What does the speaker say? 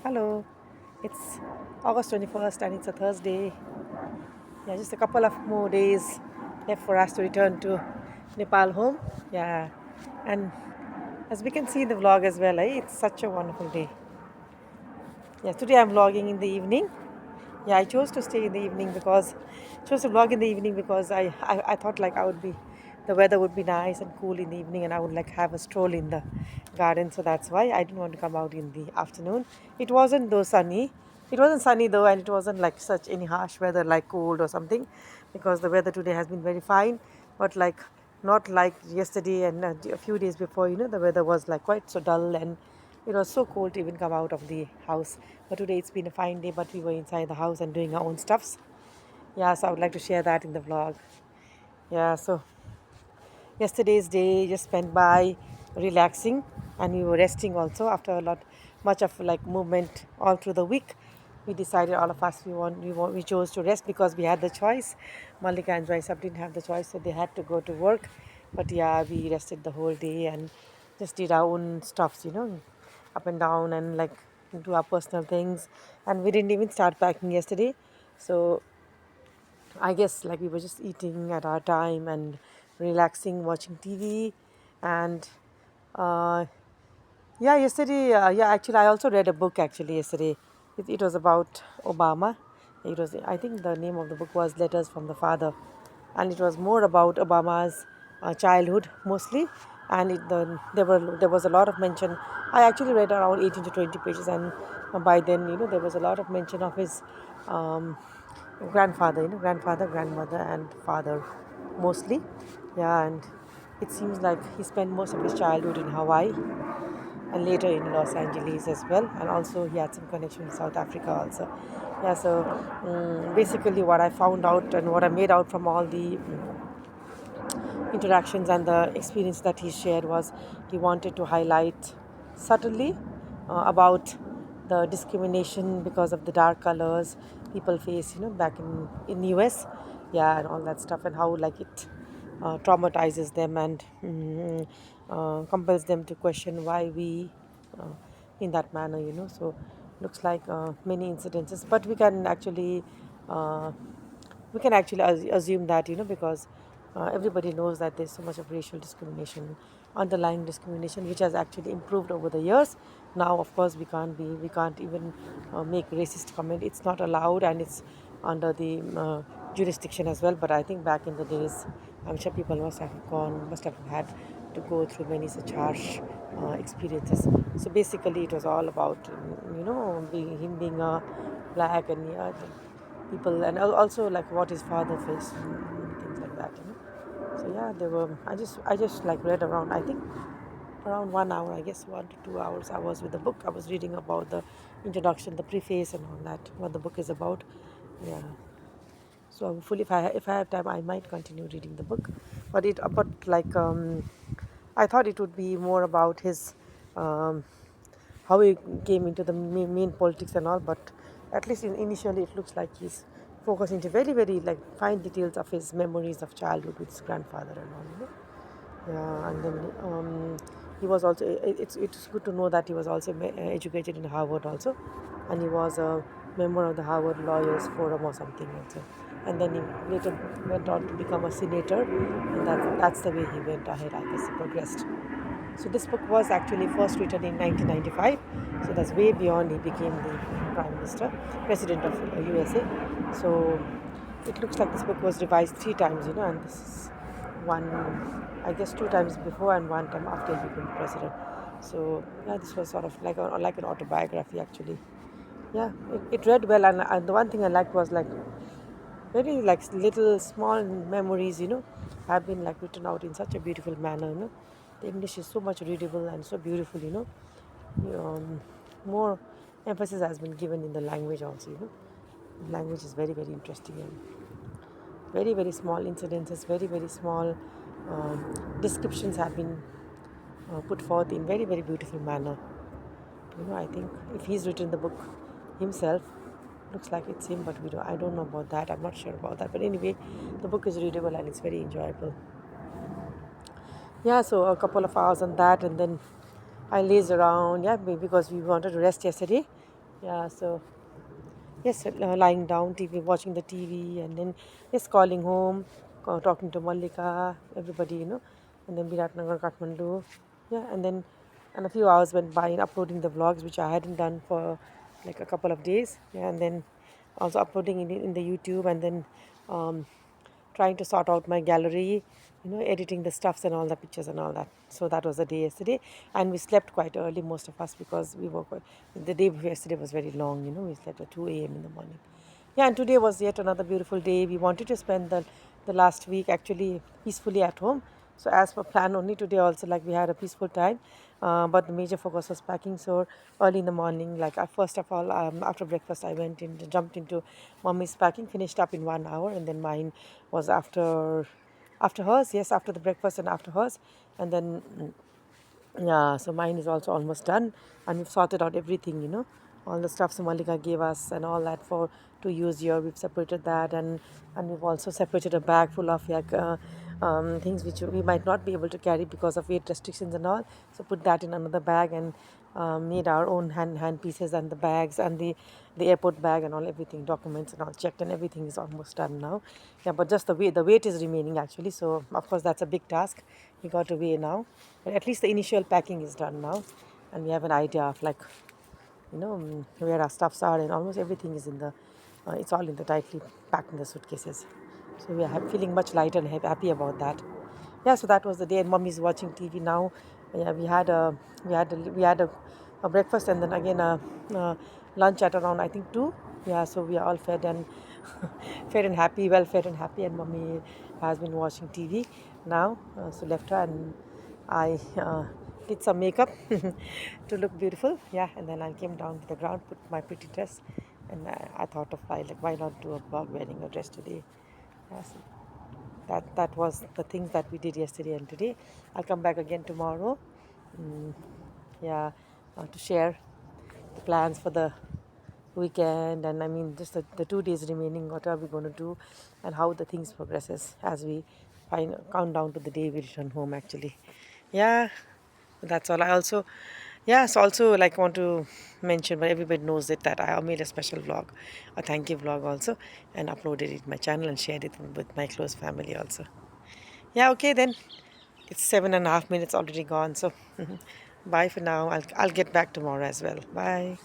Hello, it's August 21st and it's a Thursday. Yeah, just a couple of more days left for us to return to Nepal home. Yeah, and as we can see in the vlog as well, it's such a wonderful day. Yeah, today I'm vlogging in the evening. Yeah, I chose to stay in the evening because chose to vlog in the evening because I thought like I would be the weather would be nice and cool in the evening and I would like have a stroll in the garden, so that's why I didn't want to come out in the afternoon. It wasn't though sunny. It wasn't sunny though, and it wasn't like such any harsh weather like cold or something, because the weather today has been very fine, but like not like yesterday and a few days before, the weather was like quite so dull and it was so cold to even come out of the house. But today it's been a fine day, but we were inside the house and doing our own stuffs. Yeah, so I would like to share that in the vlog. Yeah, so yesterday's day just spent by relaxing, and we were resting also after a lot much of like movement all through the week. We decided, all of us, we chose to rest because we had the choice. Malika and Jaisab didn't have the choice, so they had to go to work. But yeah, we rested the whole day and just did our own stuffs, up and down, and like do our personal things. And we didn't even start packing yesterday, so I guess like we were just eating at our time and relaxing, watching TV, and uh, yeah, yesterday, yeah, actually, I also read a book actually yesterday. It was about Obama. It was, I think, the name of the book was Letters from the Father, and it was more about Obama's childhood mostly, and there was a lot of mention. I actually read around 18 to 20 pages, and by then, there was a lot of mention of his um, grandfather, grandfather, grandmother, and father mostly. Yeah, and it seems like he spent most of his childhood in Hawaii and later in Los Angeles as well, and also he had some connection with South Africa also. Yeah, so basically what I found out and what I made out from all the interactions and the experience that he shared was he wanted to highlight subtly about the discrimination because of the dark colors people face, back in US. Yeah, and all that stuff, and how like it traumatizes them and compels them to question why we uh, in that manner, so looks like many incidences, but uh, we can actually assume that, because everybody knows that there's so much of racial discrimination, underlying discrimination, which has actually improved over the years. Now of course we can't even make racist comment. It's not allowed, and it's under the jurisdiction as well. But I think back in the days, I'm sure people must have had to go through many such harsh experiences. So basically it was all about him being a black, and yeah, people, and also like what his father faced and things like that, so yeah, they were I just like read around, I think, around 1 hour, I guess 1 to 2 hours I was with the book. I was reading about the introduction, the preface, and all that, what the book is about. Yeah, so hopefully if I have time I might continue reading the book. But like I thought it would be more about his um, how he came into the main politics and all, but at least initially it looks like he's focusing to very, very like fine details of his memories of childhood with his grandfather and all, Yeah, and then he was also. It's good to know that he was also educated in Harvard also, and he was a member of the Harvard Lawyers Forum or something also. And then he later went on to become a senator, and that's the way he went ahead. I guess he progressed. So this book was actually first written in 1995. So that's way beyond he became the prime minister, president of USA. So it looks like this book was revised three times, and this is one, I guess, two times before and one time after he became president. So yeah, this was sort of like an autobiography actually. Yeah, it read well, and the one thing I liked was like very like little small memories, have been like written out in such a beautiful manner. The English is so much readable and so beautiful. More emphasis has been given in the language also. The language is very, very interesting, and very, very small incidences, very, very small descriptions have been put forth in very, very beautiful manner. I think if he's written the book himself, looks like it's him, but I don't know about that. I'm not sure about that. But anyway, the book is readable and it's very enjoyable. Yeah, so a couple of hours on that, and then I lazed around. Yeah, because we wanted to rest yesterday. Yeah, so yes, lying down, TV, watching the TV, and then yes, calling home, talking to Mallika, everybody, and then Biratnagar, Kathmandu, yeah, and then and a few hours went by in uploading the vlogs, which I hadn't done for like a couple of days, yeah, and then also uploading in the YouTube, and then um, trying to sort out my gallery, editing the stuffs and all the pictures and all that. So that was the day yesterday, and we slept quite early, most of us, because the day before yesterday was very long. We slept at 2 a.m. in the morning. Yeah, and today was yet another beautiful day. We wanted to spend the last week actually peacefully at home. So as per plan, only today also like we had a peaceful time, but the major focus was packing. So early in the morning, like first of all, after breakfast, I went in, jumped into mommy's packing, finished up in 1 hour, and then mine was after hers. Yes, after the breakfast and after hers, and then yeah, so mine is also almost done, and we've sorted out everything, all the stuff Malika gave us and all that for to use here. We've separated that, and we've also separated a bag full of like things which we might not be able to carry because of weight restrictions and all. So put that in another bag and made our own hand pieces and the bags and the airport bag and all everything, documents and all checked, and everything is almost done now. Yeah, but just the weight is remaining actually. So of course that's a big task. We got to weigh now, but at least the initial packing is done now, and we have an idea of like where our stuffs are, and almost everything is in the it's all in the tightly packed in the suitcases. So we are feeling much lighter and happy about that. Yeah, so that was the day, and mommy's watching TV now. Yeah, we had a breakfast, and then again a lunch at around I think 2. Yeah, so we are all fed and fed and happy, well fed and happy, and mommy has been watching TV now. So left her, and I did some makeup to look beautiful. Yeah, and then I came down to the ground, put my pretty dress, and I thought of like why not do a vlog wearing a dress today. Yeah, so that was the things that we did yesterday and today. I'll come back again tomorrow. Mm, yeah, to share the plans for the weekend, and I mean just the 2 days remaining. What are we going to do, and how the things progresses as we count down to the day we return home. Actually, yeah, that's all. I also, yes, also like want to mention, but everybody knows it, that I made a special vlog, a thank you vlog also, and uploaded it to my channel and shared it with my close family also. Yeah, okay then. It's 7.5 minutes already gone. So bye for now. I'll get back tomorrow as well. Bye.